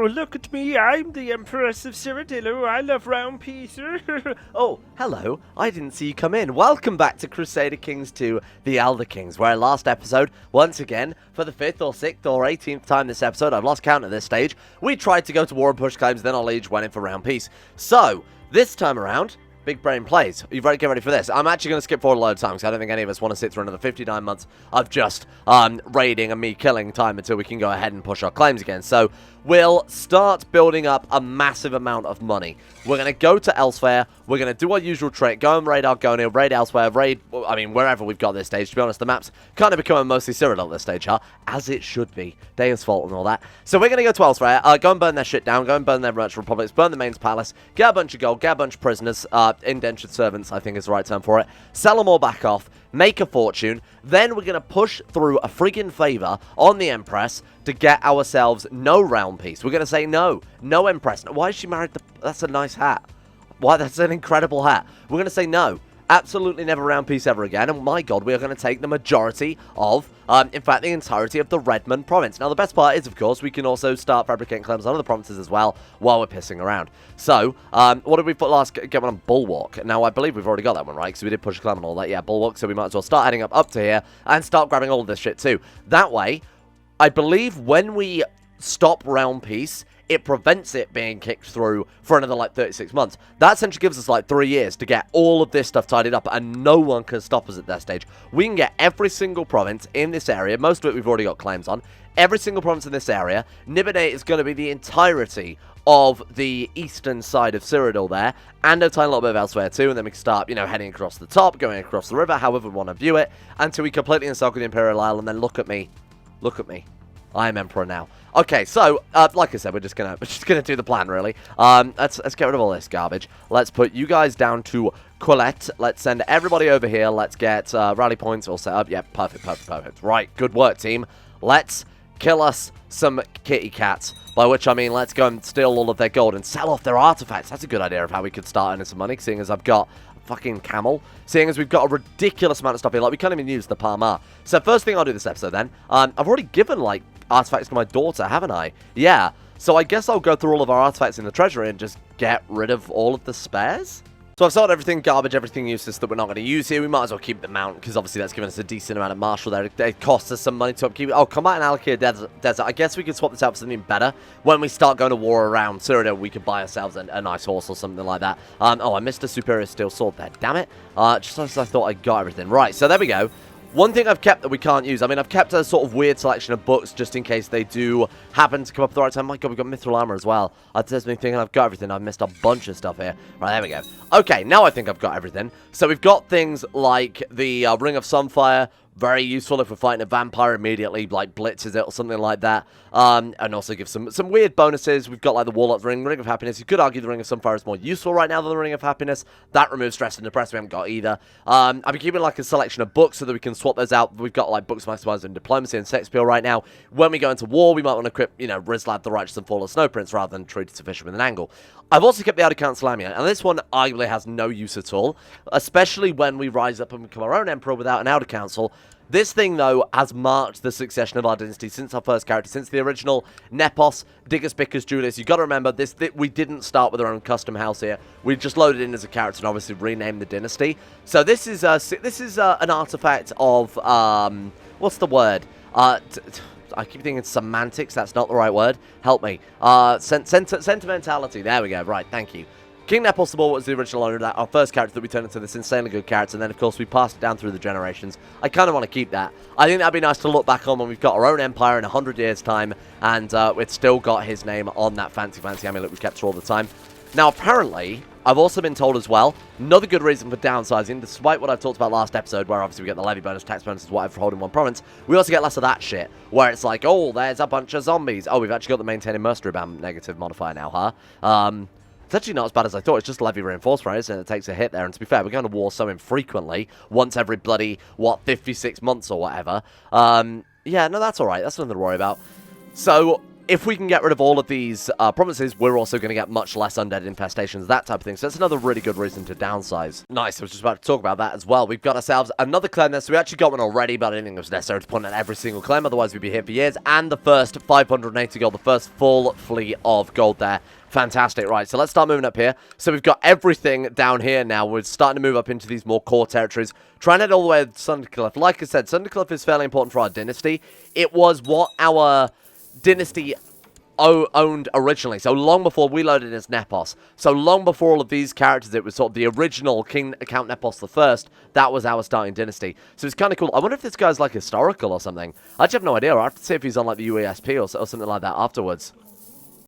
look at me, I'm the Empress of Cyrodiil. Oh, I love round peace. Oh, hello. I didn't see you come in. Welcome back to Crusader Kings 2, The Elder Kings, where last episode, once again, for the 5th or 6th or 18th time this episode, I've lost count at this stage, we tried to go to war and push claims, then our liege went in for round peace. So, this time around, big brain plays. You've got to get ready for this. I'm actually going to skip forward a load of time because I don't think any of us want to sit through another 59 months of just raiding and me killing time until we can go ahead and push our claims again. So we'll start building up a massive amount of money. We're going to go to Elsewhere. We're going to do our usual trick. Go and raid Argonia, raid Elsewhere, raid, I mean, wherever we've got this stage. To be honest, the map's kind of becoming mostly Cyrodiil at this stage, huh? As it should be. Deus Fault and all that. So we're going to go to Elsewhere. Go and burn their shit down. Go and burn their merchant republics. Burn the mains palace. Get a bunch of gold. Get a bunch of prisoners. Indentured servants, I think is the right term for it. Sell them all back off. Make a fortune. Then we're going to push through a friggin' favor on the Empress to get ourselves no round peace. We're going to say no. No Empress. Why is she married to... That's a nice hat. Why, that's an incredible hat. We're going to say no. Absolutely never round peace ever again. And my god, we are going to take the majority of, in fact, the entirety of the Redmond province. Now, the best part is, of course, we can also start fabricating claims on other provinces as well while we're pissing around. So, what did we put last? Get one on Bulwark. Now, I believe we've already got that one, right? Because we did push a claim and all that. Yeah, Bulwark. So we might as well start heading up to here and start grabbing all of this shit too. That way, I believe when we stop round peace, it prevents it being kicked through for another, like, 36 months. That essentially gives us, like, 3 years to get all of this stuff tidied up, and no one can stop us at that stage. We can get every single province in this area. Most of it we've already got claims on. Every single province in this area. Niben is going to be the entirety of the eastern side of Cyrodiil there, and a tiny little bit of Elsewhere too, and then we can start, you know, heading across the top, going across the river, however we want to view it, until we completely encircle the Imperial Isle, and then look at me. Look at me. I am Emperor now. Okay, so, like I said, we're just gonna do the plan, really. Let's get rid of all this garbage. Let's put you guys down to Quillette. Let's send everybody over here. Let's get rally points all set up. Yeah, perfect. Right, good work, team. Let's kill us some kitty cats. By which I mean, let's go and steal all of their gold and sell off their artifacts. That's a good idea of how we could start earning some money, seeing as I've got fucking camel, seeing as we've got a ridiculous amount of stuff here. Like, we can't even use the Palmar. So first thing I'll do this episode then, I've already given, like, artifacts to my daughter, haven't I? Yeah. So I guess I'll go through all of our artifacts in the treasury and just get rid of all of the spares. So I've sold everything garbage, everything useless that we're not going to use here. We might as well keep the mount, because obviously that's given us a decent amount of martial there. It costs us some money to upkeep it. Oh, Combat and Alakir Desert. I guess we could swap this out for something better. When we start going to war around Cyrodiil, we could buy ourselves a nice horse or something like that. Oh, I missed a superior steel sword there. Damn it. Just as I thought I got everything. Right, so there we go. One thing I've kept that we can't use, I mean, I've kept a sort of weird selection of books just in case they do happen to come up at the right time. My god, we've got mithril armor as well. That's me thinking I've got everything. I've missed a bunch of stuff here. Right, there we go. Okay, now I think I've got everything. So we've got things like the Ring of Sunfire. Very useful if we're fighting a vampire immediately, like, blitzes it or something like that. And also gives some weird bonuses. We've got, like, the Warlock's Ring, Ring of Happiness. You could argue the Ring of Sunfire is more useful right now than the Ring of Happiness. That removes stress and depression. We haven't got either. I've been keeping, like, a selection of books so that we can swap those out. We've got, like, books maximized in diplomacy and sex appeal right now. When we go into war, we might want to equip, you know, Rizlad the Righteous and Fallen Snow Prince rather than treat Sufficient with an angle. I've also kept the Ada-mantia Lamia, and this one arguably has no use at all, especially when we rise up and become our own Emperor without an Outer Council. This thing, though, has marked the succession of our dynasty since our first character, since the original Nepos, Diccus Biggus Julius. You've got to remember, we didn't start with our own custom house here. We just loaded in as a character and obviously renamed the dynasty. So this is an artifact of, what's the word? I keep thinking semantics. That's not the right word. Help me. Sentimentality. There we go. Right, thank you. King Nepos the Ball was the original owner of that, our first character that we turned into this insanely good character, and then, of course, we passed it down through the generations. I kind of want to keep that. I think that'd be nice to look back on when we've got our own empire in 100 years' time, and we've still got his name on that fancy amulet we've kept for all the time. Now, apparently, I've also been told as well, another good reason for downsizing, despite what I've talked about last episode, where obviously we get the levy bonus, tax bonuses, whatever for holding one province, we also get less of that shit, where it's like, oh, there's a bunch of zombies. Oh, we've actually got the maintaining mercenary band negative modifier now, huh? It's actually not as bad as I thought. It's just levy reinforced, right? Isn't it? It takes a hit there. And to be fair, we're going to war so infrequently, once every bloody, 56 months or whatever. Yeah, no, that's all right. That's nothing to worry about. So if we can get rid of all of these provinces, we're also going to get much less undead infestations, that type of thing. So that's another really good reason to downsize. Nice, I was just about to talk about that as well. We've got ourselves another claim there, so we actually got one already, but I didn't think it was necessary to put in every single claim, otherwise we'd be here for years. And the first 580 gold, the first full fleet of gold there. Fantastic. Right, so let's start moving up here. So we've got everything down here now. We're starting to move up into these more core territories. Trying to head all the way to Sundercliff. Like I said, Sundercliff is fairly important for our dynasty. It was what our dynasty owned originally, so long before we loaded as Nepos. So long before all of these characters, it was sort of the original King Count Nepos the First. That was our starting dynasty. So it's kind of cool. I wonder if this guy's like historical or something. I actually have no idea. I have to see if he's on like the UESP or something like that afterwards.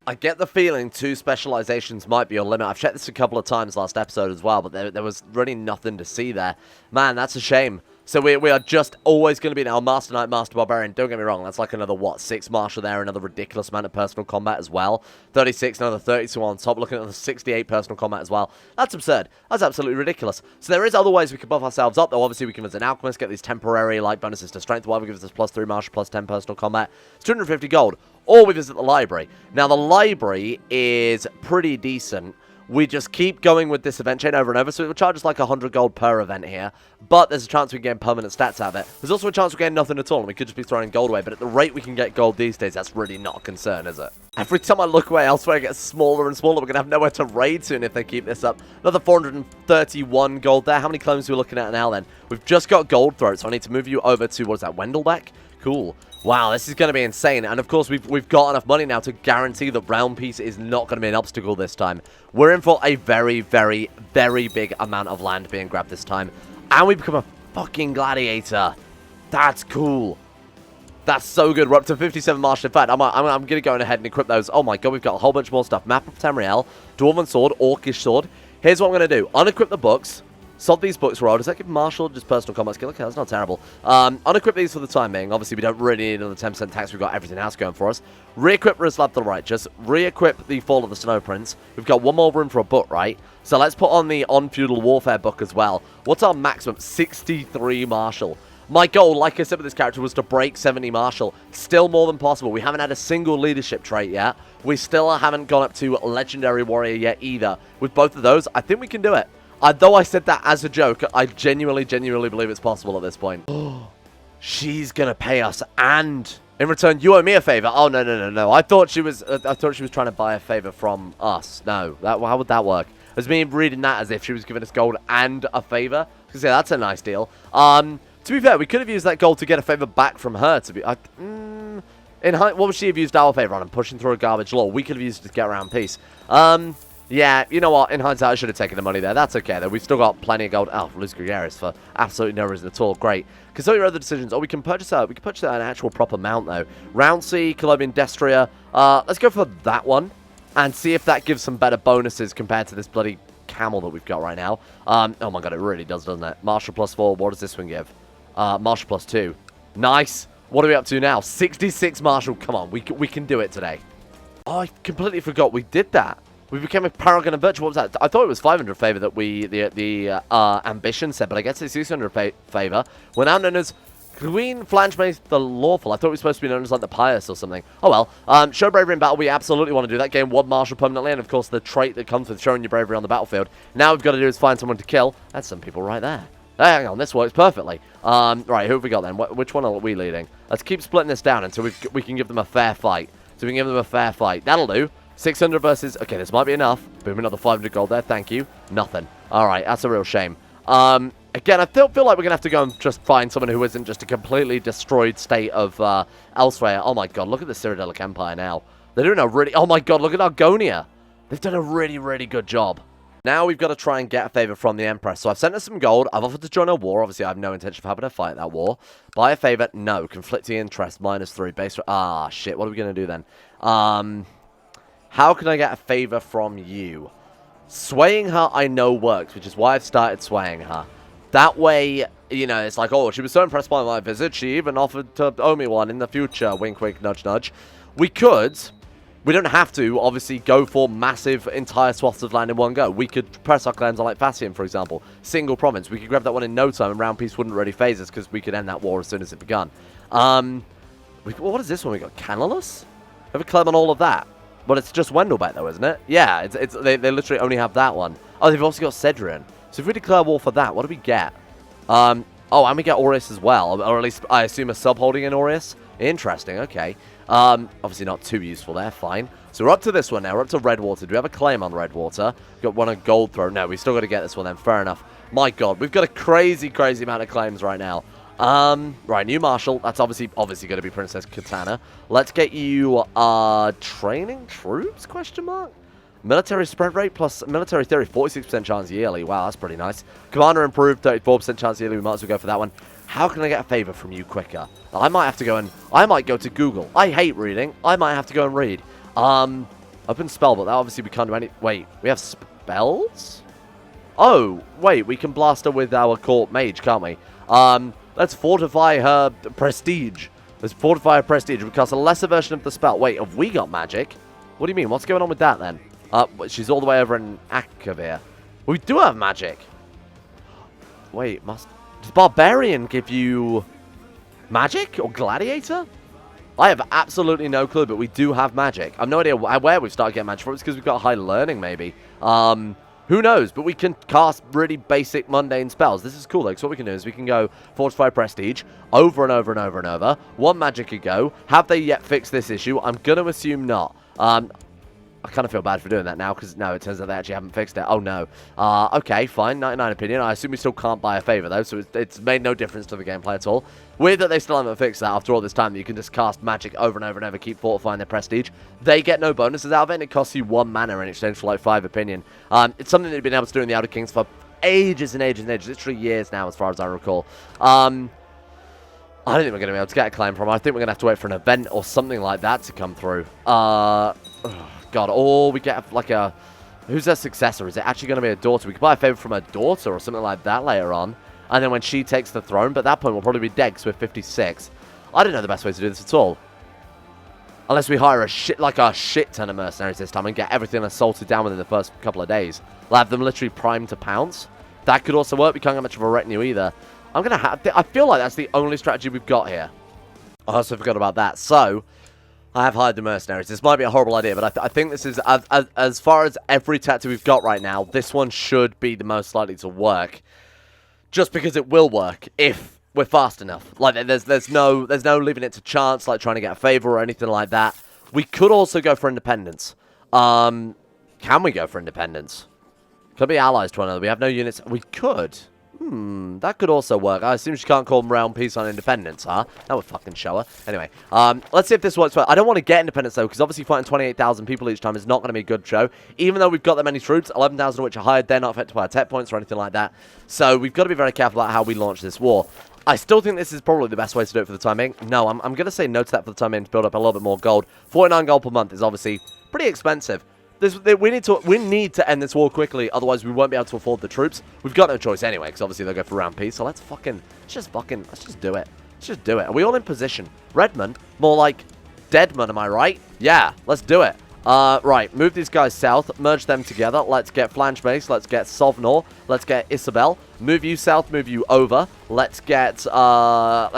I get the feeling 2 specializations might be your limit. I've checked this a couple of times last episode as well, but there was really nothing to see there. Man, that's a shame. So we are just always going to be now Master Knight, Master Barbarian. Don't get me wrong, that's like another, what, 6 Martial there, another ridiculous amount of personal combat as well. 36, another 32 on top, looking at the 68 personal combat as well. That's absurd. That's absolutely ridiculous. So there is other ways we can buff ourselves up, though. Obviously, we can, as an alchemist, get these temporary like bonuses to strength, while we give us +3 Martial, +10 personal combat. It's 250 gold. Or we visit the library. Now, the library is pretty decent. We just keep going with this event chain over and over, so it will charge us like 100 gold per event here. But there's a chance we can get permanent stats out of it. There's also a chance we get nothing at all, and we could just be throwing gold away. But at the rate we can get gold these days, that's really not a concern, is it? Every time I look away elsewhere, it gets smaller and smaller. We're going to have nowhere to raid soon if they keep this up. Another 431 gold there. How many claims are we looking at now, then? We've just got gold throat, so I need to move you over to, what is that, Wendelbeck? Cool. Wow, this is going to be insane. And of course, we've got enough money now to guarantee that Realm Peace is not going to be an obstacle this time. We're in for a very, very, very big amount of land being grabbed this time. And we become a fucking gladiator. That's cool. That's so good. We're up to 57 martial. In fact, I'm going to go ahead and equip those. Oh my god, we've got a whole bunch more stuff. Map of Tamriel, Dwarven Sword, Orcish Sword. Here's what I'm going to do. Unequip the books. Solve these books roll. Does that give Martial just personal combat skill? Okay, that's not terrible. Unequip these for the time being. Obviously, we don't really need another 10% tax. We've got everything else going for us. Re-equip Rislav the Righteous. Re-equip the Fall of the Snow Prince. We've got one more room for a book, right? So let's put on the On Feudal Warfare book as well. What's our maximum? 63 Martial. My goal, like I said with this character, was to break 70 Martial. Still more than possible. We haven't had a single leadership trait yet. We still haven't gone up to Legendary Warrior yet either. With both of those, I think we can do it. Though I said that as a joke, I genuinely believe it's possible at this point. She's gonna pay us, and in return, you owe me a favor. Oh no! I thought she was trying to buy a favor from us. No, how would that work? It was me reading that as if she was giving us gold and a favor. Because yeah, that's a nice deal. To be fair, we could have used that gold to get a favor back from her. What would she have used our favor on? And pushing through a garbage law. We could have used it to get around peace. Yeah, you know what? In hindsight, I should have taken the money there. That's okay, though. We've still got plenty of gold. Oh, lose Gregarious for absolutely no reason at all. Great. Consult your other decisions. Oh, we can purchase an actual proper mount, though. Roundsea, Colombian Destria. Let's go for that one and see if that gives some better bonuses compared to this bloody camel that we've got right now. Oh my god, it really does, doesn't it? Martial +4. What does this one give? Martial +2. Nice. What are we up to now? 66 Martial. Come on, we can do it today. Oh, I completely forgot we did that. We became a Paragon of Virtue. What was that? I thought it was 500 favor that the ambition said, but I guess it's 600 favor. We're now known as Queen Flange Mace the Lawful. I thought we were supposed to be known as like the Pious or something. Oh well. Show bravery in battle. We absolutely want to do that. Gain 1 martial permanently, and of course the trait that comes with showing your bravery on the battlefield. Now we've got to do is find someone to kill. That's some people right there. Hang on, this works perfectly. Right, who have we got then? Which one are we leading? Let's keep splitting this down until we can give them a fair fight. That'll do. 600 versus... Okay, this might be enough. Boom, another 500 gold there. Thank you. Nothing. Alright, that's a real shame. Again, I feel like we're going to have to go and just find someone who isn't just a completely destroyed state of elsewhere. Oh my god, look at the Cyrodiilic Empire now. They're doing a really... Oh my god, look at Argonia. They've done a really good job. Now we've got to try and get a favor from the Empress. So I've sent her some gold. I've offered to join a war. Obviously, I have no intention of having her fight that war. Buy a favor? No. Conflicting interest, -3. Base... Ah, shit. What are we going to do then? How can I get a favor from you? Swaying her, I know works, which is why I've started swaying her. That way, you know, it's like, oh, she was so impressed by my visit, she even offered to owe me one in the future. Wink, wink, nudge, nudge. We don't have to, obviously, go for massive entire swaths of land in one go. We could press our claims on, like, Fassian, for example. Single province. We could grab that one in no time, and Round Peace wouldn't really phase us, because we could end that war as soon as it begun. What is this one we got? Canalus? Have a claim on all of that. But it's just Wendelbeck though, isn't it? Yeah, they literally only have that one. Oh, they've also got Cedrian. So if we declare war for that, what do we get? Oh, and we get Aureus as well. Or at least, I assume, a sub-holding in Aureus. Interesting, okay. Obviously not too useful there, fine. So we're up to this one now. We're up to Redwater. Do we have a claim on Redwater? We've got one on Gold Throne. No, we've still got to get this one then. Fair enough. My God, we've got a crazy, crazy amount of claims right now. Right, new Marshal. That's obviously going to be Princess Katana. Let's get you, training troops, question mark? Military spread rate plus military theory, 46% chance yearly. Wow, that's pretty nice. Commander improved, 34% chance yearly. We might as well go for that one. How can I get a favor from you quicker? I might have to go and... I might go to Google. I hate reading. I might have to go and read. Open spell, but that obviously we can't do any... Wait, we have spells? Oh, wait, we can blast her with our court mage, can't we? Let's fortify her prestige. Let's fortify her prestige. We cast a lesser version of the spell. Wait, have we got magic? What do you mean? What's going on with that then? She's all the way over in Akavir. We do have magic. Wait, does Barbarian give you magic or Gladiator? I have absolutely no clue, but we do have magic. I have no idea where we've started getting magic from. It's because we've got high learning, maybe. Who knows? But we can cast really basic, mundane spells. This is cool, though, because what we can do is we can go Fortify Prestige over and over and over and over. One magic a go. Have they yet fixed this issue? I'm going to assume not. I kind of feel bad for doing that now, because, no, it turns out they actually haven't fixed it. Oh, no. Okay, fine. 99 opinion. I assume we still can't buy a favor, though, so it's made no difference to the gameplay at all. Weird that they still haven't fixed that after all this time, that you can just cast magic over and over and over, keep fortifying their prestige. They get no bonuses out of it, and it costs you 1 mana in exchange for, like, 5 opinion. It's something that you've been able to do in the Outer Kings for ages and ages and ages. Literally years now, as far as I recall. I don't think we're going to be able to get a claim from it. I think we're going to have to wait for an event or something like that to come through. God, or we get like a... Who's their successor? Is it actually going to be a daughter? We could buy a favor from a daughter or something like that later on. And then when she takes the throne, but at that point we'll probably be dead because we're 56. I don't know the best way to do this at all. Unless we hire a shit ton of mercenaries this time and get everything assaulted down within the first couple of days. We'll have them literally primed to pounce. That could also work. We can't get much of a retinue either. I'm going to have... I feel like that's the only strategy we've got here. I also forgot about that. So... I have hired the mercenaries. This might be a horrible idea, but I think this is, as far as every tactic we've got right now, this one should be the most likely to work. Just because it will work if we're fast enough. Like, there's no leaving it to chance, like trying to get a favor or anything like that. We could also go for independence. Can we go for independence? Could be allies to one another. We have no units. We could. That could also work. I assume she can't call them round peace on independence, huh? That would fucking show her. Anyway, let's see if this works well. I don't want to get independence, though, because obviously fighting 28,000 people each time is not going to be a good show. Even though we've got that many troops, 11,000 of which are hired, they're not affected by our tech points or anything like that. So we've got to be very careful about how we launch this war. I still think this is probably the best way to do it for the time being. No, I'm going to say no to that for the time being to build up a little bit more gold. 49 gold per month is obviously pretty expensive. We need to end this war quickly, otherwise we won't be able to afford the troops. We've got no choice anyway, because obviously they'll go for round peace. So let's just do it. Let's just do it. Are we all in position? Redmond? More like Deadman, am I right? Yeah, let's do it. Right, move these guys south, merge them together. Let's get Flange Base, let's get Sovnor, let's get Isabel. Move you south, move you over. Let's get our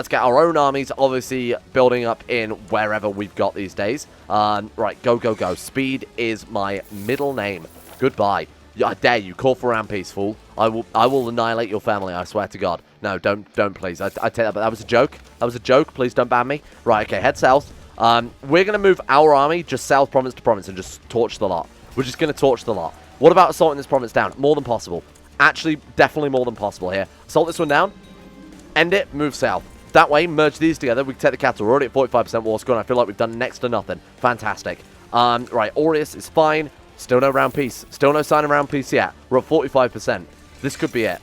own armies, obviously building up in wherever we've got these days. Right, go. Speed is my middle name. Goodbye. I dare you, call for round peace, fool. I will annihilate your family, I swear to God. No, don't please. I take that, but that was a joke. Please don't ban me. Right, okay, head south. We're going to move our army just south province to province and just torch the lot. We're just going to torch the lot. What about assaulting this province down? More than possible. Actually, definitely more than possible here. Assault this one down. End it. Move south. That way, merge these together. We can take the capital. We're already at 45% war score, and I feel like we've done next to nothing. Fantastic. Right, Aureus is fine. Still no round peace. Still no sign of round peace yet. We're at 45%. This could be it.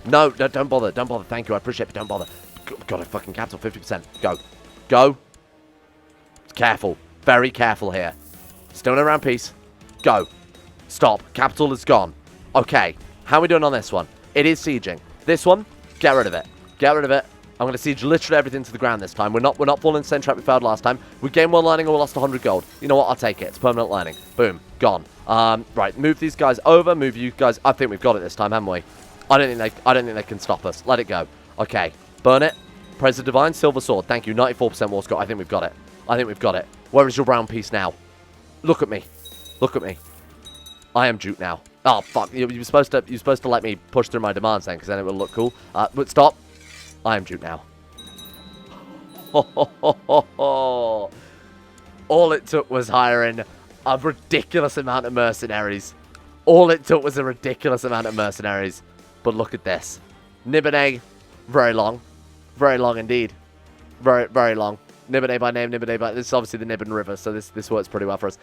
No, don't bother. Don't bother. Thank you. I appreciate it, but don't bother. Got a fucking capital. 50%. Go. Careful. Very careful here. Still no round peace. Go. Stop. Capital is gone. Okay. How are we doing on this one? It is sieging. This one, get rid of it. Get rid of it. I'm going to siege literally everything to the ground this time. We're not falling in the same trap we failed last time. We gained 1 learning and we lost 100 gold. You know what? I'll take it. It's permanent learning. Boom. Gone. Right. Move these guys over. Move you guys. I think we've got it this time, haven't we? I don't think they can stop us. Let it go. Okay. Burn it. Praise the Divine. Silver Sword. Thank you. 94% war score. I think we've got it. I think we've got it. Where is your brown piece now? Look at me. Look at me. I am Duke now. Oh, fuck. You're supposed to let me push through my demands then, because then it will look cool. But stop. I am Duke now. All it took was hiring a ridiculous amount of mercenaries. All it took was a ridiculous amount of mercenaries. But look at this. Niben, very long. Very long indeed. Very, very long. Niben by name, Niben by... This is obviously the Niben River, so this works pretty well for us.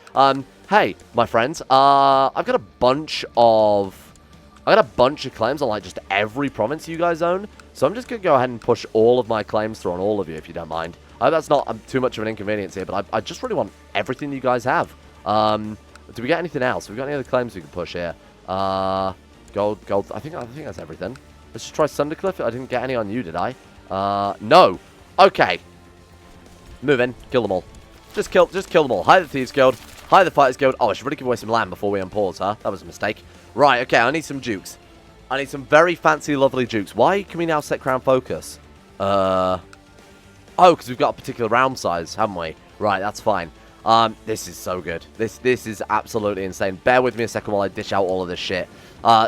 Hey, my friends. I've got a bunch of claims on, like, just every province you guys own. So I'm just going to go ahead and push all of my claims through on all of you, if you don't mind. I hope that's not too much of an inconvenience here, but I just really want everything you guys have. Do we get anything else? Have we got any other claims we can push here? Gold. I think that's everything. Let's just try Sundercliff. I didn't get any on you, did I? No. Okay. Move in. Kill them all. Just kill them all. Hire the Thieves Guild. Hire the Fighters Guild. Oh, I should really give away some land before we unpause, huh? That was a mistake. Right, okay. I need some dukes. I need some very fancy, lovely dukes. Why can we now set crown focus? Oh, because we've got a particular realm size, haven't we? Right, that's fine. This is so good. This is absolutely insane. Bear with me a second while I dish out all of this shit.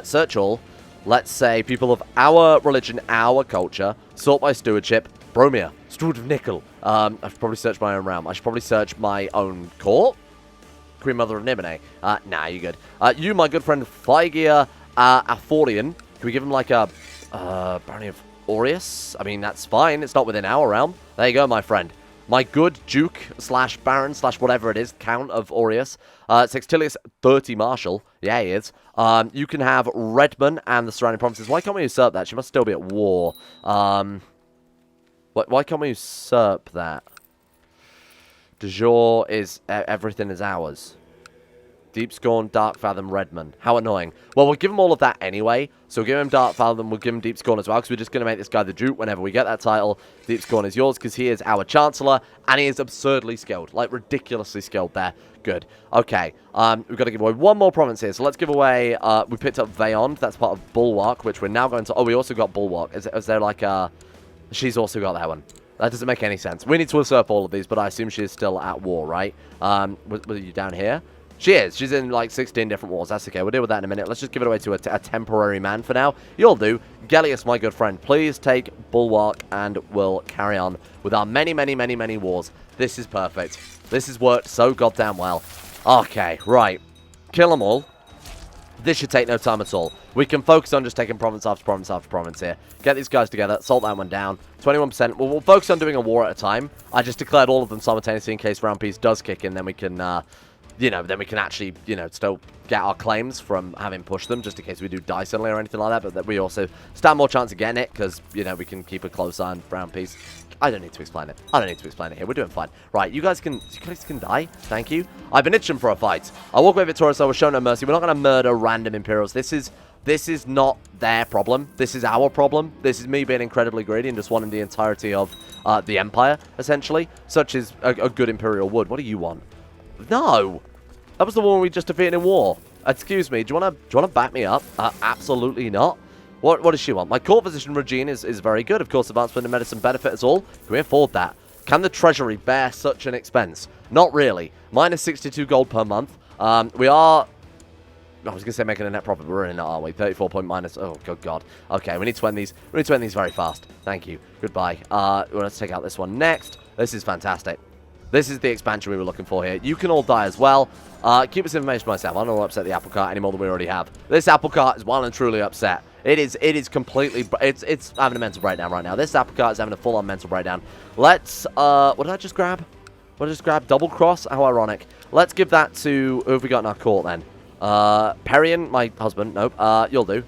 Search all. Let's say people of our religion, our culture, sort by stewardship, Bromia, Steward of Nickel. I should probably search my own realm. I should probably search my own court. Queen Mother of Niben. Nah, you're good. You, my good friend, Phrygia Aphorian. Can we give him like a Barony of Aureus? I mean, that's fine. It's not within our realm. There you go, my friend. My good Duke / Baron / whatever it is, Count of Aureus. Sextilius 30 Marshal. Yeah, he is. You can have Redmond and the surrounding provinces. Why can't we usurp that? She must still be at war. Why can't we usurp that? De jure is... everything is ours. Deep Scorn, Dark Fathom, Redmond. How annoying. Well, we'll give him all of that anyway. So we'll give him Dark Fathom, we'll give him Deep Scorn as well, because we're just going to make this guy the Duke whenever we get that title. Deep Scorn is yours, because he is our Chancellor, and he is absurdly skilled. Like, ridiculously skilled there. Good. Okay. We've got to give away one more province here. So let's give away... we picked up Veyond. That's part of Bulwark, which we're now going to... Oh, we also got Bulwark. Is there like a... She's also got that one. That doesn't make any sense. We need to usurp all of these, but I assume she is still at war, right? Were you down here? She is. She's in like 16 different wars. That's okay. We'll deal with that in a minute. Let's just give it away to a temporary man for now. You'll do. Gellius, my good friend, please take Bulwark and we'll carry on with our many, many, many, many wars. This is perfect. This has worked so goddamn well. Okay, right. Kill them all. This should take no time at all. We can focus on just taking province after province after province here. Get these guys together. Salt that one down. 21%. Well, we'll focus on doing a war at a time. I just declared all of them simultaneously in case round peace does kick in. Then we can... then we can actually, still get our claims from having pushed them, just in case we do die suddenly or anything like that, but that we also stand more chance of getting it, because, we can keep a close eye on round peace. I don't need to explain it. I don't need to explain it here. We're doing fine. Right, you guys can die. Thank you. I've been itching for a fight. I walk away victorious. I will show no mercy. We're not going to murder random Imperials. This is not their problem. This is our problem. This is me being incredibly greedy and just wanting the entirety of the Empire, essentially, such as a good Imperial would. What do you want? No! That was the one we just defeated in war. Excuse me, do you wanna back me up? Absolutely not. What does she want? My court physician Regine is very good. Of course, advancement in medicine benefit us all. Can we afford that? Can the treasury bear such an expense? Not really. Minus 62 gold per month. We are... I was going to say making a net profit, but we're in it, aren't we? 34 point minus... Oh, good God. Okay, we need to end these. We need to end these very fast. Thank you. Goodbye. Let's take out this one next. This is fantastic. This is the expansion we were looking for here. You can all die as well. Keep this information to myself. I don't want to upset the apple cart any more than we already have. This apple cart is well and truly upset. It is completely... It's having a mental breakdown right now. This apple cart is having a full-on mental breakdown. Let's... what did I just grab? What did I just grab? Double cross? How ironic. Let's give that to... Who have we got in our court then? Perian, my husband. Nope. You'll do.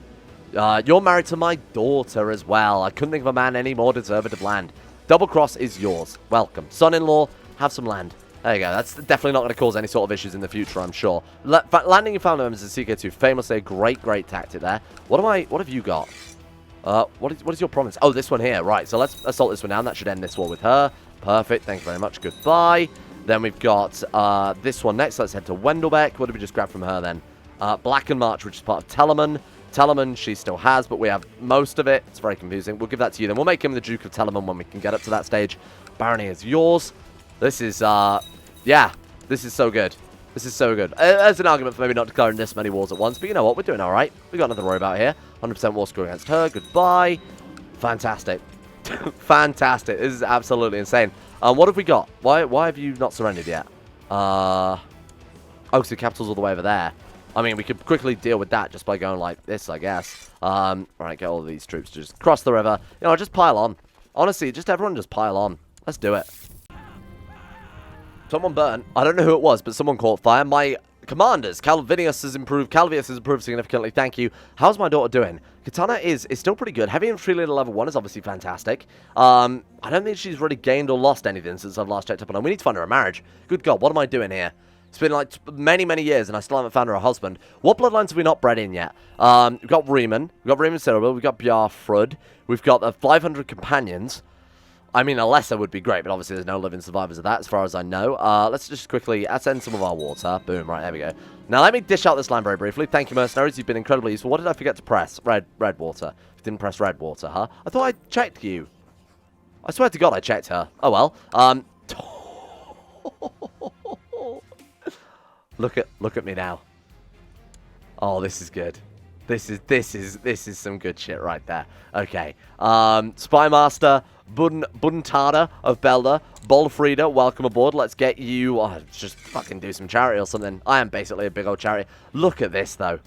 You're married to my daughter as well. I couldn't think of a man any more deserving of land. Double cross is yours. Welcome. Son-in-law, have some land. There you go. That's definitely not going to cause any sort of issues in the future, I'm sure. Landing your family members in CK2, famously a great tactic there. What have you got? What is your province? Oh, this one here. Right, so let's assault this one down. That should end this war with her. Perfect. Thank you very much. Goodbye. Then we've got this one next. Let's head to Wendelbeck. What did we just grab from her then? Black and March, which is part of Telemann. Telemann, she still has, but we have most of it. It's very confusing. We'll give that to you then. We'll make him the Duke of Telemann when we can get up to that stage. Barony is yours. This is, yeah, this is so good. This is so good. There's an argument for maybe not declaring this many wars at once, but you know what? We're doing all right. We got nothing to worry about here. 100% war score against her. Goodbye. Fantastic. Fantastic. This is absolutely insane. What have we got? Why have you not surrendered yet? Oh, so the capital's all the way over there. I mean, we could quickly deal with that just by going like this, I guess. Right, get all of these troops to just cross the river. You know, just pile on. Honestly, just everyone just pile on. Let's do it. Someone burnt. I don't know who it was, but someone caught fire. My commanders, Calvius has improved significantly. Thank you. How's my daughter doing? Katana is still pretty good. Heavy infantry leader level 1 is obviously fantastic. I don't think she's really gained or lost anything since I've last checked up on her. We need to find her a marriage. Good God, what am I doing here? It's been like many, many years, and I still haven't found her a husband. What bloodlines have we not bred in yet? We've got Riemann. We've got Riemann Cyrodiil. We've got Bjarfrud. We've got the 500 companions. I mean, a lesser would be great, but obviously there's no living survivors of that, as far as I know. Let's just quickly ascend some of our water. Boom, right, there we go. Now, let me dish out this land very briefly. Thank you, mercenaries. You've been incredibly useful. What did I forget to press? Red water. Didn't press red water, huh? I thought I checked you. I swear to God I checked her. Oh, well. Look at me now. Oh, this is good. This is some good shit right there. Okay. Spymaster Buntada of Belda. Bolfrida, welcome aboard. Let's get you... Oh, just fucking do some charity or something. I am basically a big old charity. Look at this, though.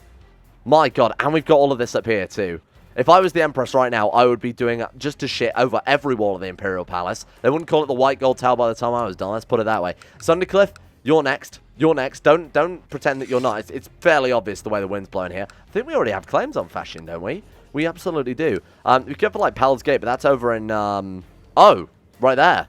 My God. And we've got all of this up here, too. If I was the Empress right now, I would be doing just a shit over every wall of the Imperial Palace. They wouldn't call it the White Gold Tower by the time I was done. Let's put it that way. Sundercliff, you're next. You're next. Don't pretend that you're not. It's fairly obvious the way the wind's blowing here. I think we already have claims on fashion, don't we? We absolutely do. We could for like Pal's Gate, but that's over in oh, right there.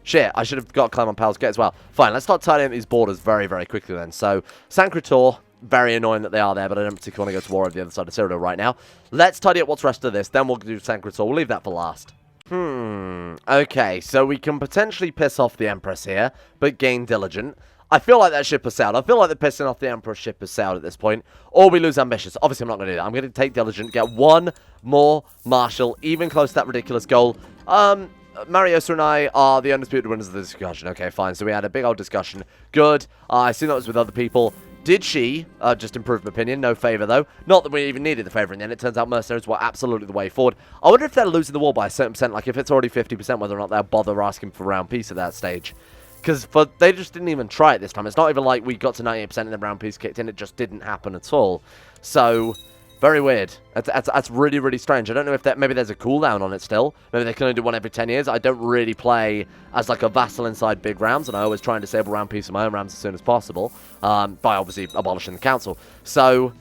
Shit, I should have got a claim on Pal's Gate as well. Fine, let's start tidying up these borders very, very quickly then. So, Sancretor, very annoying that they are there, but I don't particularly want to go to war over the other side of Cyrodiil right now. Let's tidy up what's rest of this, then we'll do Sancretor. We'll leave that for last. Okay, so we can potentially piss off the Empress here, but gain Diligent. I feel like that ship has sailed. I feel like the pissing off the Emperor's ship has sailed at this point. Or we lose Ambitious. Obviously, I'm not going to do that. I'm going to take Diligent, get one more Marshal, even close to that ridiculous goal. Mariosa and I are the undisputed winners of the discussion. Okay, fine. So we had a big old discussion. Good. I assume that was with other people. Did she just improve my opinion? No favour, though. Not that we even needed the favour in the end. It turns out mercenaries were absolutely the way forward. I wonder if they're losing the war by a certain percent. Like, if it's already 50%, whether or not they'll bother asking for round peace at that stage. Because they just didn't even try it this time. It's not even like we got to 98% and the round piece kicked in. It just didn't happen at all. So, very weird. That's really, really strange. I don't know if maybe there's a cooldown on it still. Maybe they can only do one every 10 years. I don't really play as like a vassal inside big rounds, and I always try and disable round piece of my own rounds as soon as possible, by obviously abolishing the council. So,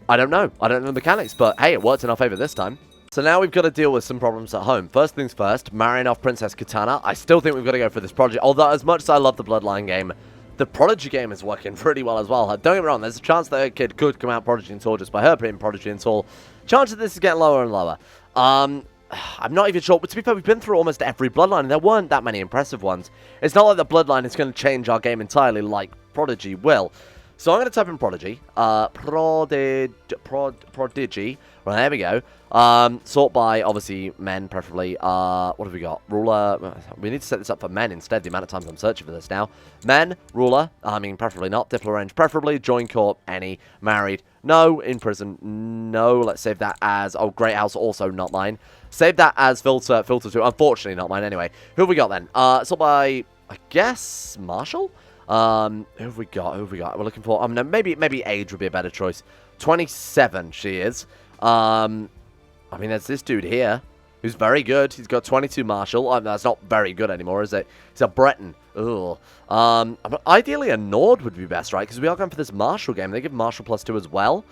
I don't know. I don't know the mechanics, but hey, it worked in our favour this time. So now we've got to deal with some problems at home. First things first, marrying off Princess Katana. I still think we've got to go for this project. Although, as much as I love the Bloodline game, the Prodigy game is working pretty well as well. Don't get me wrong, there's a chance that her kid could come out Prodigy and Tall just by her being Prodigy and Tall. Chance of this is getting lower and lower. I'm not even sure. But to be fair, we've been through almost every Bloodline, and there weren't that many impressive ones. It's not like the Bloodline is going to change our game entirely like Prodigy will. So I'm going to type in Prodigy. Prodigy. Right, there we go. Sort by, obviously, men, preferably. What have we got? Ruler. We need to set this up for men instead, the amount of times I'm searching for this now. Men, ruler. I mean, preferably not. Diplo range, preferably. Join corp, any. Married. No. In prison. No. Let's save that as... Oh, Great House, also not mine. Save that as filter 2. Unfortunately, not mine anyway. Who have we got then? Sort by, I guess, Marshall? Who have we got? We're looking for... no, maybe age would be a better choice. 27, she is. I mean, there's this dude here who's very good. He's got 22 Marshall. That's not very good anymore, is it? He's a Breton. Ugh. Ideally, a Nord would be best, right? Because we are going for this Marshall game. They give Marshall +2 as well.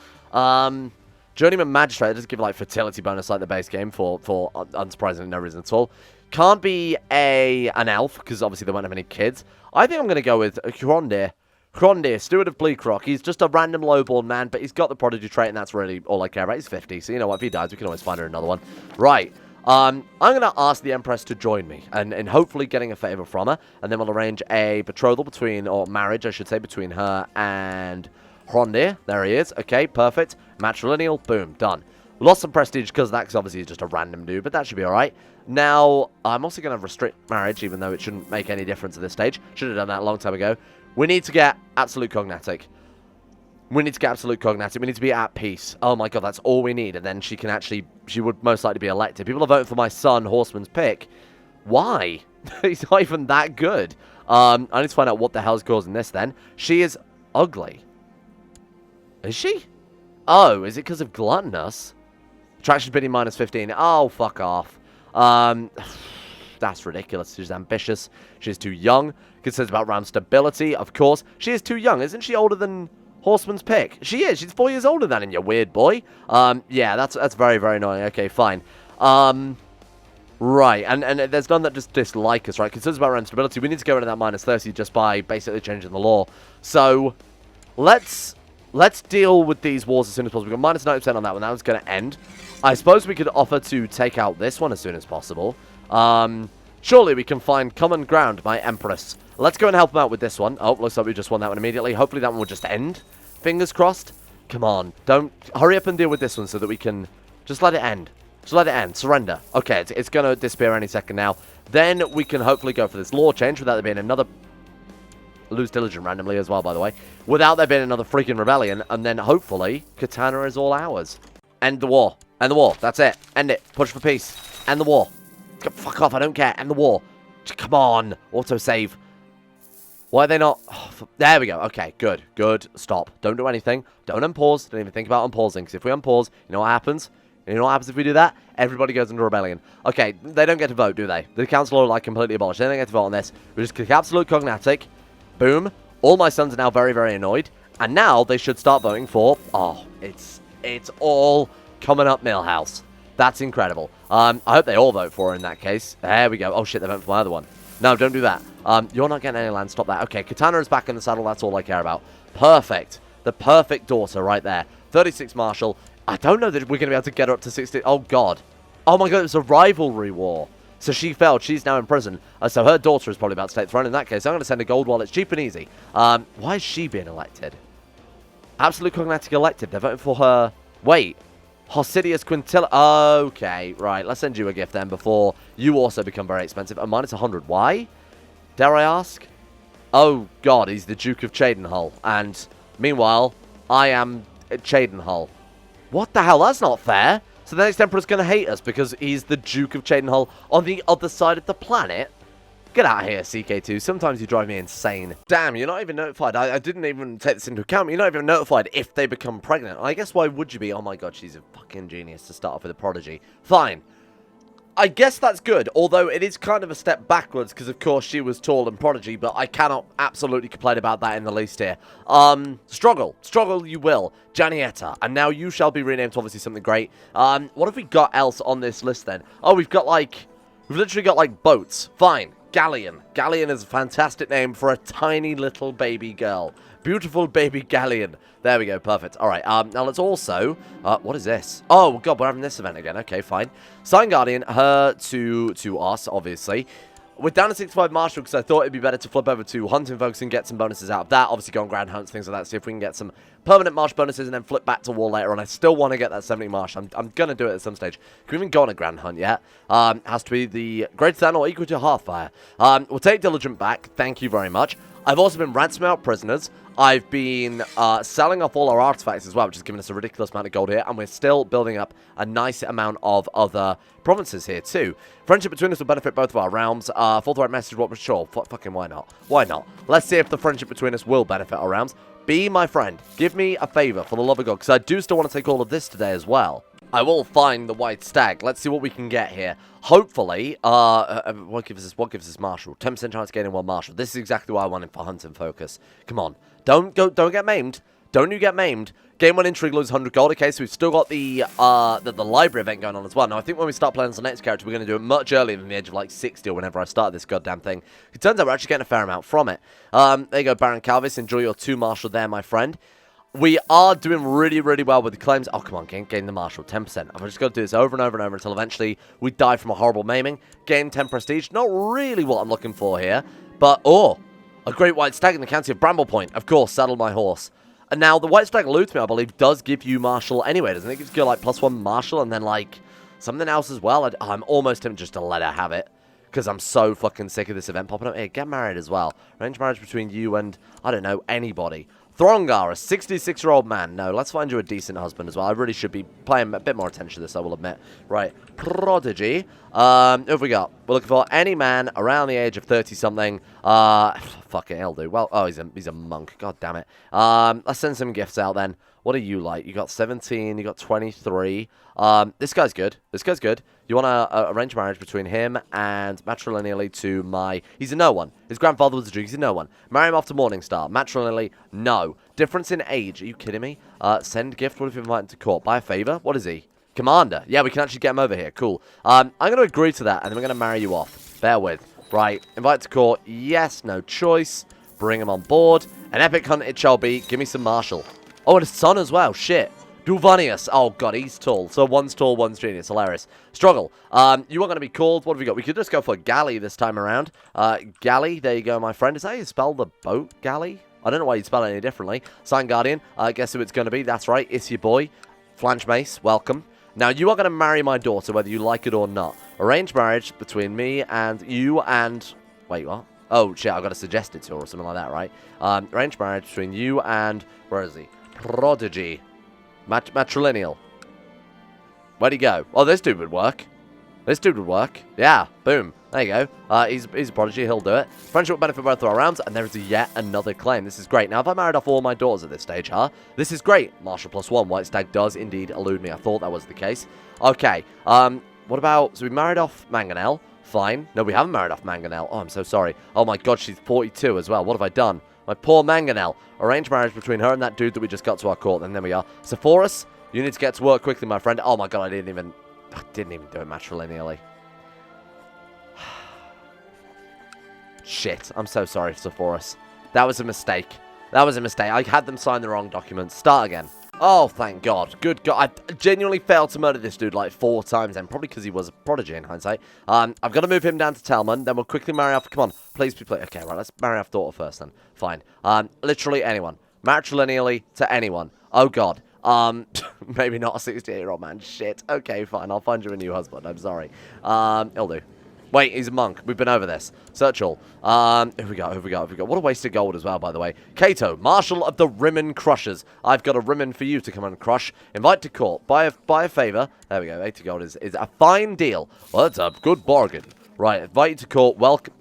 Journeyman Magistrate does give, like, fertility bonus like the base game for unsurprisingly no reason at all. Can't be an elf, because obviously they won't have any kids. I think I'm going to go with Hrondir. Hrondir, Steward of Bleakrock. He's just a random lowborn man, but he's got the Prodigy trait, and that's really all I care about. He's 50, so you know what? If he dies, we can always find her another one. Right. I'm going to ask the Empress to join me, and hopefully getting a favour from her, and then we'll arrange a betrothal between, or marriage, I should say, between her and Hrondir. There he is. Okay, perfect. Matrilineal. Boom. Done. We lost some prestige because of that, because obviously he's just a random dude, but that should be alright. Now, I'm also going to restrict marriage, even though it shouldn't make any difference at this stage. Should have done that a long time ago. We need to get absolute cognatic. We need to get absolute cognatic. We need to be at peace. Oh my god, that's all we need. And then she would most likely be elected. People are voting for my son, Horseman's Pick. Why? He's not even that good. I need to find out what the hell's causing this then. She is ugly. Is she? Oh, is it because of gluttonous? Attraction bidding -15. Oh, fuck off. That's ridiculous. She's ambitious. She's too young. Concerns about ram stability. Of course. She is too young. Isn't she older than Horseman's Pick? She is. She's 4 years older than him, you weird boy. Yeah, that's very, very annoying. Okay, fine. Right, and there's none that just dislike us, right? Concerns about ram stability. We need to get rid of that -30 just by basically changing the law. So, let's deal with these wars as soon as possible. We've got -90% on that one. That one's going to end. I suppose we could offer to take out this one as soon as possible. Surely we can find common ground, my Empress. Let's go and help them out with this one. Oh, looks like we just won that one immediately. Hopefully that one will just end. Fingers crossed. Come on. Don't hurry up and deal with this one so that we can just let it end. Just let it end. Surrender. Okay, it's going to disappear any second now. Then we can hopefully go for this law change without there being another... Lose diligent randomly as well, by the way. Without there being another freaking rebellion. And then hopefully Katana is all ours. End the war. End the war. That's it. End it. Push for peace. End the war. Fuck off. I don't care. End the war. Come on. Autosave. Why are they not... Oh, there we go. Okay, good. Good. Stop. Don't do anything. Don't unpause. Don't even think about unpausing. Because if we unpause, you know what happens? You know what happens if we do that? Everybody goes into rebellion. Okay, they don't get to vote, do they? The council are, like, completely abolished. They don't get to vote on this. We just click absolute cognatic. Boom. All my sons are now very, very annoyed. And now they should start voting for... Oh, it's all coming up Millhouse. That's incredible. I hope they all vote for her in that case. There we go. Oh, shit, they voted for my other one. No, don't do that. You're not getting any land. Stop that. Okay, Katana is back in the saddle. That's all I care about. Perfect. The perfect daughter right there. 36 Marshal. I don't know that we're going to be able to get her up to 60. Oh, God. Oh, my God. It was a rivalry war. So she failed. She's now in prison. So her daughter is probably about to take the throne. In that case, I'm going to send a gold wallet. It's cheap and easy. Why is she being elected? Absolute Cognatic elected. They're voting for her. Wait. Hosidius Quintilla. Okay, right. Let's send you a gift then before you also become very expensive. And minus 100. Why? Dare I ask? Oh, God. He's the Duke of Cheydinhull. And meanwhile, I am Cheydinhull. What the hell? That's not fair. So the next Emperor's going to hate us because he's the Duke of Cheydinhull on the other side of the planet? Get out of here, CK2. Sometimes you drive me insane. Damn, you're not even notified. I didn't even take this into account. You're not even notified if they become pregnant. I guess why would you be? Oh my god, she's a fucking genius to start off with a prodigy. Fine. I guess that's good, although it is kind of a step backwards because, of course, she was tall and prodigy, but I cannot absolutely complain about that in the least here. Struggle. Struggle you will. Janietta. And now you shall be renamed to obviously something great. What have we got else on this list then? Oh, we've literally got, like, boats. Fine. Galleon. Galleon is a fantastic name for a tiny little baby girl. Beautiful baby Galleon. There we go. Perfect. All right. Now let's also... what is this? Oh, God. We're having this event again. Okay, fine. Sign Guardian. Her to us, obviously. We're down to 65 Marshal because I thought it'd be better to flip over to Hunting Focus and get some bonuses out of that. Obviously, go on Grand Hunts, things like that. See if we can get some permanent Marsh bonuses and then flip back to War later on. I still want to get that 70 Marsh. I'm going to do it at some stage. Can we even go on a Grand Hunt yet? Has to be the greater than or equal to Hearthfire. We'll take Diligent back. Thank you very much. I've also been ransoming out prisoners. I've been selling off all our artifacts as well, which has given us a ridiculous amount of gold here. And we're still building up a nice amount of other provinces here too. Friendship between us will benefit both of our realms. Forthright message, what was sure. Fucking why not? Why not? Let's see if the friendship between us will benefit our realms. Be my friend. Give me a favor for the love of God, because I do still want to take all of this today as well. I will find the white stag. Let's see what we can get here. Hopefully, what gives us Marshal? 10% chance of gaining one Marshal. This is exactly what I wanted for Hunt and Focus. Come on. Don't get maimed. Don't you get maimed. Game 1 Intrigue loses 100 gold. Okay, so we've still got the library event going on as well. Now, I think when we start playing as the next character, we're going to do it much earlier than the age of, like, 60 or whenever I start this goddamn thing. It turns out we're actually getting a fair amount from it. There you go, Baron Calvis. Enjoy your 2 Marshal there, my friend. We are doing really, really well with the claims. Oh, come on, gain the Marshal, 10%. I've just got to do this over and over and over until eventually we die from a horrible maiming. Gain 10 prestige. Not really what I'm looking for here. But, oh, a great white stag in the county of Bramblepoint. Of course, saddle my horse. And now, the White Stag Lootsmith, I believe, does give you Martial anyway, doesn't it? It gives you, like, +1 Martial and then, like, something else as well. I'm almost tempted just to let her have it. Because I'm so fucking sick of this event popping up. Hey, get married as well. Arrange marriage between you and, I don't know, anybody. Throngar, a 66-year-old man. No, let's find you a decent husband as well. I really should be paying a bit more attention to this, I will admit. Right, Prodigy. Who have we got? We're looking for any man around the age of 30-something. Fuck it, he'll do. Well, oh, he's a monk. God damn it. Let's send some gifts out then. What are you like? You got 17, you got 23. This guy's good. This guy's good. You want to arrange marriage between him and matrilineally to my... He's a no one. His grandfather was a Duke. He's a no one. Marry him off to Morningstar. Matrilineally, no. Difference in age. Are you kidding me? Send gift. What if you invite him to court? Buy a favor? What is he? Commander. Yeah, we can actually get him over here. Cool. I'm going to agree to that, and then we're going to marry you off. Bear with. Right. Invite to court. Yes. No choice. Bring him on board. An epic hunt it shall be. Give me some martial. Oh, and a son as well. Shit. Duvanius. Oh, God, he's tall. So one's tall, one's genius. Hilarious. Struggle. You are going to be called. What have we got? We could just go for Galley this time around. Galley. There you go, my friend. Is that how you spell the boat? Galley? I don't know why you'd spell it any differently. Sign Guardian. Guess who it's going to be? That's right. It's your boy. Flange Mace. Welcome. Now, you are going to marry my daughter, whether you like it or not. Arranged marriage between me and you and... Wait, what? Oh, shit. I've got to suggest it to her or something like that, right? Arranged marriage between you and... Where is he? Prodigy. Matrilineal. Where'd he go? Oh, this dude would work. This dude would work. Yeah, boom. There you go. He's a prodigy. He'll do it. Friendship will benefit both of our rounds, and there is yet another claim. This is great. Now, if I married off all my daughters at this stage, huh? This is great. Martial +1. White Stag does indeed elude me. I thought that was the case. Okay. What about... So we married off Mangonel. Fine. No, we haven't married off Mangonel. Oh, I'm so sorry. Oh, my God. She's 42 as well. What have I done? My poor Mangonel. Arranged marriage between her and that dude that we just got to our court. And there we are. Sepphoris, you need to get to work quickly, my friend. Oh, my God. I didn't even do it matrilineally. Shit. I'm so sorry, Sepphoris. That was a mistake. That was a mistake. I had them sign the wrong documents. Start again. Oh, thank God. Good God. I genuinely failed to murder this dude like 4 times then. Probably because he was a prodigy in hindsight. I've got to move him down to Telman. Then we'll quickly marry off. Come on. Please, please, please. Okay, right. Let's marry off daughter first then. Fine. Literally anyone. Matrilineally to anyone. Oh, God. Maybe not a 68-year-old man. Shit. Okay, fine. I'll find you a new husband. I'm sorry. It'll do. Wait, he's a monk. We've been over this. Search all. Who we got? What a wasted gold as well, by the way. Cato, Marshal of the Rimmen Crushers. I've got a Rimmen for you to come and crush. Invite to court. Buy a favor. There we go. 80 gold is a fine deal. Well, that's a good bargain. Right, invite you to court. Welcome.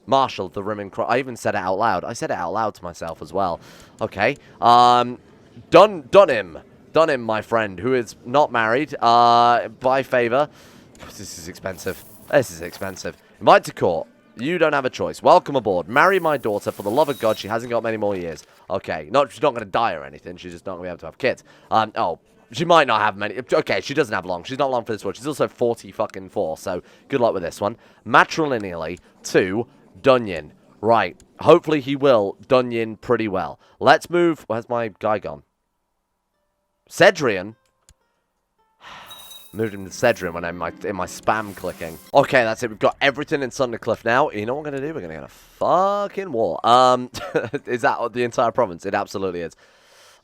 Marshal of the Rimmen Crushers. I even said it out loud. I said it out loud to myself as well. Okay. Done him, my friend, who is not married. Buy favor. This is expensive. This is expensive. Invite to court. You don't have a choice. Welcome aboard. Marry my daughter. For the love of God, she hasn't got many more years. Okay. She's not going to die or anything. She's just not going to be able to have kids. Oh, she might not have many. Okay, she doesn't have long. She's not long for this one. She's also 40-fucking-4, so good luck with this one. Matrilineally to Dunyan. Right. Hopefully he will Dunyan pretty well. Let's move. Where's my guy gone? Cedrian. Moved him to Cedrian when I'm in my spam clicking. Okay, that's it. We've got everything in Sundercliff now. You know what we're going to do? We're going to get a fucking war. Is that the entire province? It absolutely is.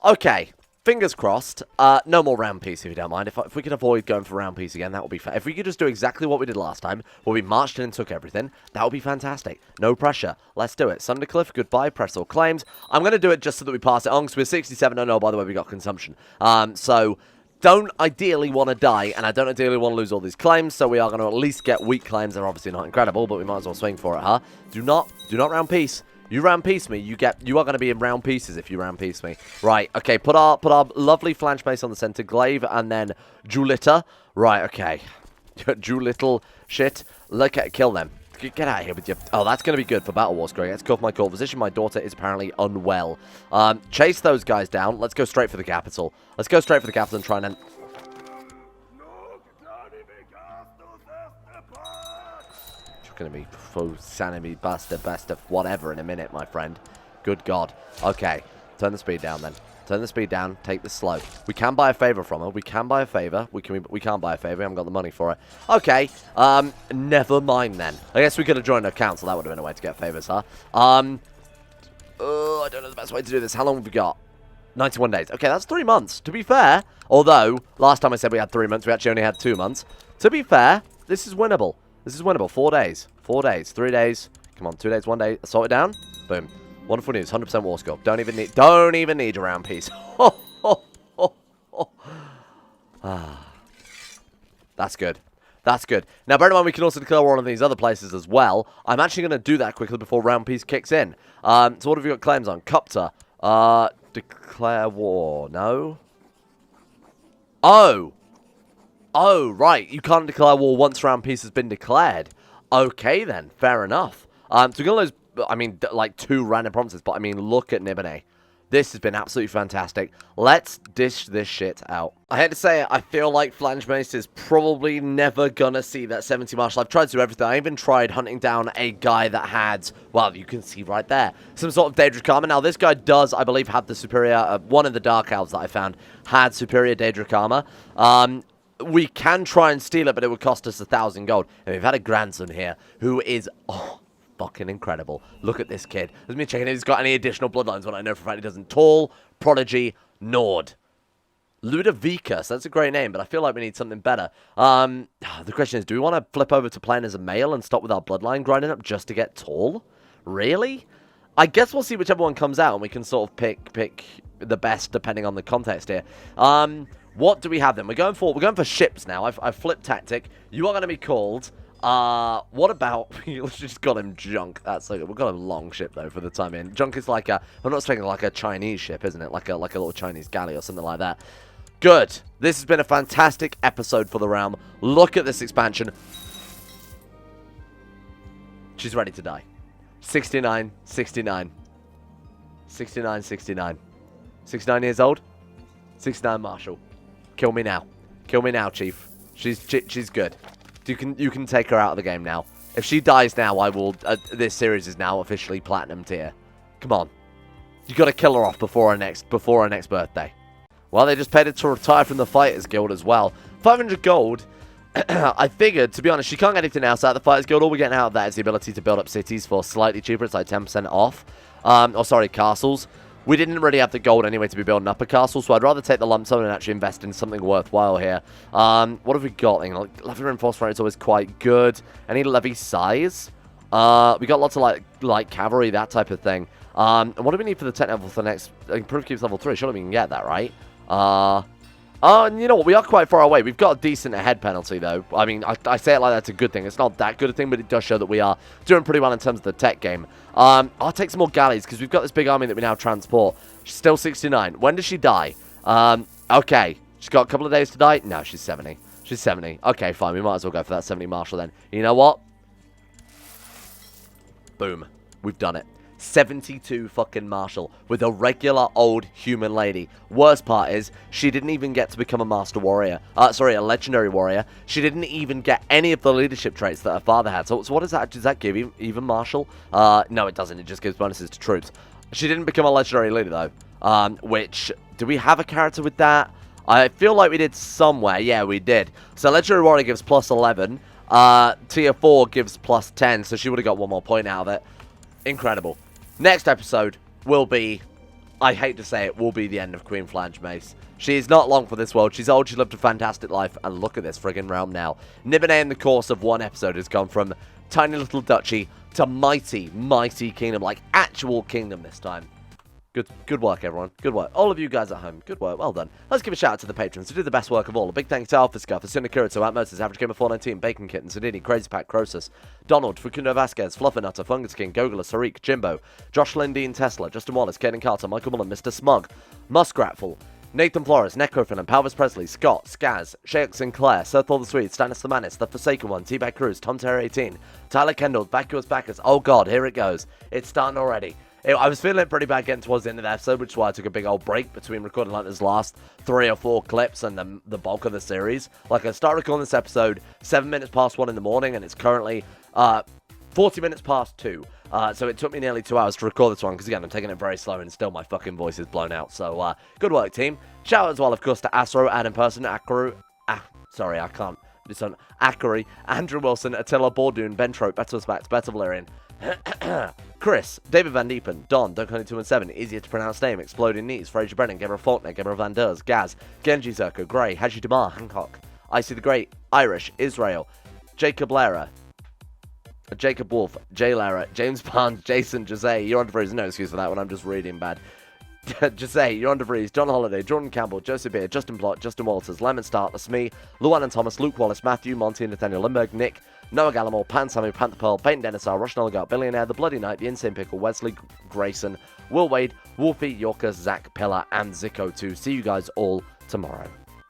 Okay. Fingers crossed. No more round peace, if you don't mind. If we could avoid going for round peace again, that would be fair. If we could just do exactly what we did last time, where we marched in and took everything, that would be fantastic. No pressure. Let's do it. Sundercliff, goodbye. Press all claims. I'm going to do it just so that we pass it on, because we're 67. Oh, no, by the way, we got consumption. So... don't ideally want to die, and I don't ideally want to lose all these claims, so we are going to at least get weak claims. They're obviously not incredible, but we might as well swing for it, huh? Do not round peace. You round peace me, you are going to be in round pieces if you round peace me. Right, okay, put our lovely flange base on the center, glaive, and then Julita. Right, okay. Julittle shit. Look at kill them. Get out of here with you. Oh, that's going to be good for Battle Wars, Greg. Let's go for my core position. My daughter is apparently unwell. Chase those guys down. Let's go straight for the capital. Let's go straight for the capital and try and... You're going to be sanity best of whatever in a minute, my friend. Good God. Okay. Turn the speed down, then. Turn the speed down. Take this slow. We can buy a favor from her. We can buy a favor. We can't buy a favor. We haven't got the money for it. Okay. Never mind then. I guess we could have joined her council. That would have been a way to get favors, huh? I don't know the best way to do this. How long have we got? 91 days. Okay, that's 3 months. To be fair, although last time I said we had 3 months, we actually only had 2 months. To be fair, this is winnable. This is winnable. 4 days. 4 days. 3 days. Come on, 2 days, 1 day. Sort it down. Boom. Wonderful news. 100% war score. Don't even need a round piece. That's good. That's good. Now, bear in mind, we can also declare war on these other places as well. I'm actually going to do that quickly before round piece kicks in. So what have you got claims on? Cupter. Declare war. No? Oh, right. You can't declare war once round peace has been declared. Okay, then. Fair enough. So we're going to lose, I mean, like 2 random provinces, but I mean, look at Niben. This has been absolutely fantastic. Let's dish this shit out. I hate to say it, I feel like Flange Mace is probably never gonna see that 70 martial. I've tried to do everything. I even tried hunting down a guy that had, well, you can see right there, some sort of Daedric armor. Now, this guy does, I believe, have the superior, one of the Dark Elves that I found had superior Daedric armor. We can try and steal it, but it would cost us 1,000 gold. And we've had a grandson here who is, fucking incredible. Look at this kid. Let me check if he's got any additional bloodlines when I know for a fact he doesn't. Tall, Prodigy, Nord. Ludovicus. That's a great name, but I feel like we need something better. The question is, do we want to flip over to playing as a male and stop with our bloodline grinding up just to get tall? Really? I guess we'll see whichever one comes out and we can sort of pick the best depending on the context here. What do we have then? We're going for ships now. I've flipped tactic. You are going to be called... what about, we just got him Junk. That's so good. We've got a long ship, though, for the time in. Junk is like a, I'm not saying like a Chinese ship, isn't it? Like a little Chinese galley or something like that. Good. This has been a fantastic episode for the realm. Look at this expansion. She's ready to die. 69, 69. 69, 69. 69 years old. 69 Marshal. Kill me now. Kill me now, Chief. She's good. You can take her out of the game now. If she dies now, I will. This series is now officially platinum tier. Come on, you got to kill her off before her next birthday. Well, they just paid her to retire from the Fighters Guild as well. 500 gold. I figured, to be honest, she can't get anything else out of the Fighters Guild. All we're getting out of that is the ability to build up cities for slightly cheaper. It's like 10% off. Castles. We didn't really have the gold anyway to be building up a castle, so I'd rather take the lump sum and actually invest in something worthwhile here. What have we got? Levy reinforcement is always quite good. Any levy size? We got lots of like cavalry, that type of thing. And what do we need for the tech level for the next? Improve keeps level 3. Surely we can get that, right? And you know what? We are quite far away. We've got a decent head penalty, though. I mean, I say it like that's a good thing. It's not that good a thing, but it does show that we are doing pretty well in terms of the tech game. I'll take some more galleys, because we've got this big army that we now transport. She's still 69. When does she die? Okay. She's got a couple of days to die? No, she's 70. She's 70. Okay, fine. We might as well go for that 70 Marshal then. You know what? Boom. We've done it. 72 fucking Marshal with a regular old human lady. Worst part is, she didn't even get to become a master warrior. Sorry, a legendary warrior. She didn't even get any of the leadership traits that her father had. So what does that, does that give even Marshal? No, it doesn't. It just gives bonuses to troops. She didn't become a legendary leader, though. Which, do we have a character with that? I feel like we did somewhere. Yeah, we did. So legendary warrior gives plus 11. Tier 4 gives plus 10. So she would have got 1 more point out of it. Incredible. Next episode will be, I hate to say it, will be the end of Queen Flange Mace. She is not long for this world. She's old, she lived a fantastic life, and look at this friggin' realm now. Niben in the course of 1 episode has gone from tiny little duchy to mighty, mighty kingdom, like actual kingdom this time. Good work, everyone. Good work. All of you guys at home, good work. Well done. Let's give a shout out to the patrons who do the best work of all. A big thanks to Alpha Scuff, Sinakirito, Atmosis, Average Gamer 419, Bacon Kitten, Zedini, Crazy Pack, Crosus, Donald, Facundo Vasquez, Fluffernutter, Fungus King, Gogula, Sarik, Jimbo, Josh Lindeen, Tesla, Justin Wallace, Kaden Carter, Michael Mullen, Mr. Smug, Muskratful, Nathan Flores, Necrofin, and Palvis Presley, Scott, Skaz, Shayok Sinclair, Sir Thor the Swede, Stannis the Manis, The Forsaken One, T-Bag Cruz, Tom Terry 18, Tyler Kendall, Vacuous Backers. Oh god, here it goes. It's starting already. I was feeling it pretty bad getting towards the end of the episode, which is why I took a big old break between recording like this last 3 or 4 clips and the bulk of the series. Like, I started recording this episode 7 minutes past 1 in the morning, and it's currently 40 minutes past 2. So it took me nearly 2 hours to record this one, because again, I'm taking it very slow, and still my fucking voice is blown out. So, good work, team. Shout out as well, of course, to Asro, Adam Person, Akaru, sorry, I can't. This one, Akari, Andrew Wilson, Attila Bordoon, Ben Trope, Better Spats, Better Valerian. Chris, David Van Diepen, Don, Dunk217, easier to pronounce name, Exploding Knees, Fraser Brennan, Gabriel Faulkner, Gabriel Van Ders, Gaz, Genji Zerko, Gray, Haji Damar, Hancock, Icy the Great, Irish, Israel, Jacob Lara, Jacob Wolf, Jay Lara, James Barnes, Jason, Jose, you're on the freeze, no excuse for that one, I'm just reading bad. Jose, you're on the freeze, John Holiday, Jordan Campbell, Joseph Beer, Justin Plott, Justin Walters, Lemon Start, that's me, Luan and Thomas, Luke Wallace, Matthew, Monty, Nathaniel Lindbergh, Nick, Noah Gallimore, Pan Sammy, Panther Pearl, Peyton Denisar, Russian Oligarch, Billionaire, The Bloody Knight, The Insane Pickle, Wesley Grayson, Will Wade, Wolfie, Yorker, Zach Pillar, and Zico2. See you guys all tomorrow.